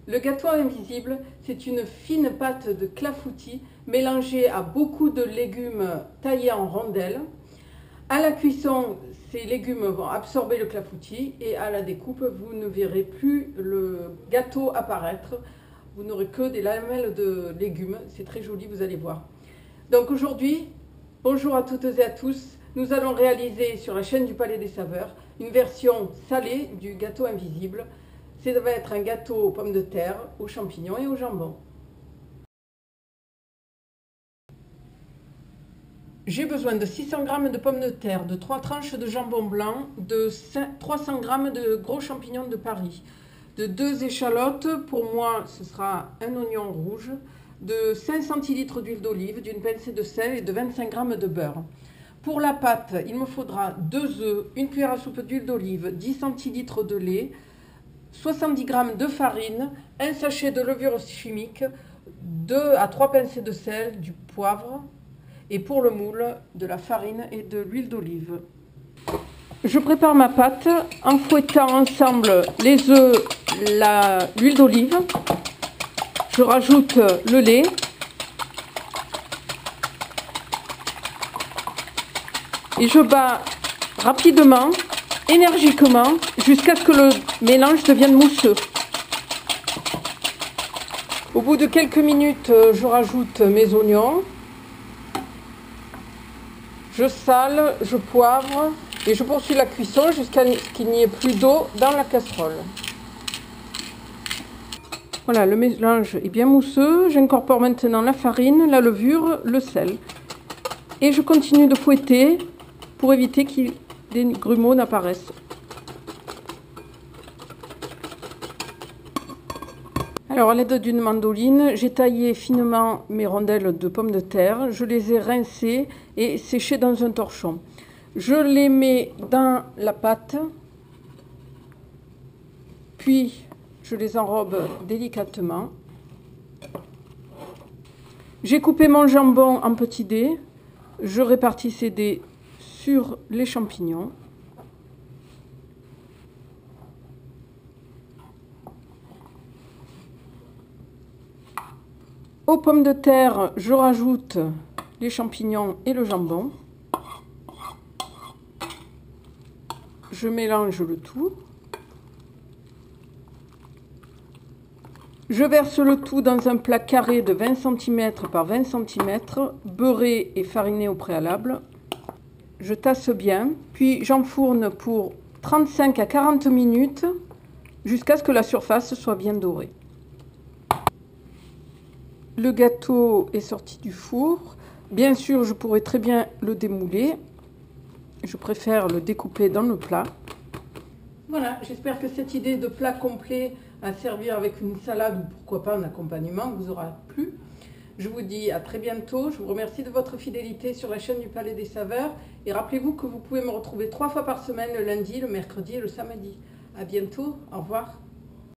Le gâteau invisible, c'est une fine pâte de clafoutis mélangée à beaucoup de légumes taillés en rondelles. À la cuisson, ces légumes vont absorber le clafoutis et à la découpe, vous ne verrez plus le gâteau apparaître. Vous n'aurez que des lamelles de légumes. C'est très joli, vous allez voir. Donc aujourd'hui, bonjour à toutes et à tous. Nous allons réaliser sur la chaîne du Palais des Saveurs une version salée du gâteau invisible. Ça va être un gâteau aux pommes de terre, aux champignons et au jambon. J'ai besoin de 600 g de pommes de terre, de 3 tranches de jambon blanc, de 300 g de gros champignons de Paris, de 2 échalotes, pour moi ce sera un oignon rouge, de 5 centilitres d'huile d'olive, d'une pincée de sel et de 25 g de beurre. Pour la pâte, il me faudra 2 œufs, une cuillère à soupe d'huile d'olive, 10 centilitres de lait, 70 g de farine, un sachet de levure chimique, 2 à 3 pincées de sel, du poivre et pour le moule, de la farine et de l'huile d'olive. Je prépare ma pâte en fouettant ensemble les œufs, l'huile d'olive. Je rajoute le lait. Et je bats rapidement, énergiquement, jusqu'à ce que le mélange devienne mousseux. Au bout de quelques minutes, je rajoute mes oignons. Je sale, je poivre et je poursuis la cuisson jusqu'à ce qu'il n'y ait plus d'eau dans la casserole. Voilà, le mélange est bien mousseux. J'incorpore maintenant la farine, la levure, le sel. Et je continue de fouetter pour éviter que des grumeaux n'apparaissent. Alors, à l'aide d'une mandoline, j'ai taillé finement mes rondelles de pommes de terre. Je les ai rincées et séchées dans un torchon. Je les mets dans la pâte, puis je les enrobe délicatement. J'ai coupé mon jambon en petits dés. Je répartis ces dés sur les champignons. Aux pommes de terre, je rajoute les champignons et le jambon. Je mélange le tout. Je verse le tout dans un plat carré de 20 cm par 20 cm, beurré et fariné au préalable. Je tasse bien, puis j'enfourne pour 35 à 40 minutes jusqu'à ce que la surface soit bien dorée. Le gâteau est sorti du four. Bien sûr, je pourrais très bien le démouler. Je préfère le découper dans le plat. Voilà, j'espère que cette idée de plat complet à servir avec une salade ou pourquoi pas un accompagnement vous aura plu. Je vous dis à très bientôt. Je vous remercie de votre fidélité sur la chaîne du Palais des Saveurs. Et rappelez-vous que vous pouvez me retrouver 3 fois par semaine, le lundi, le mercredi et le samedi. À bientôt. Au revoir.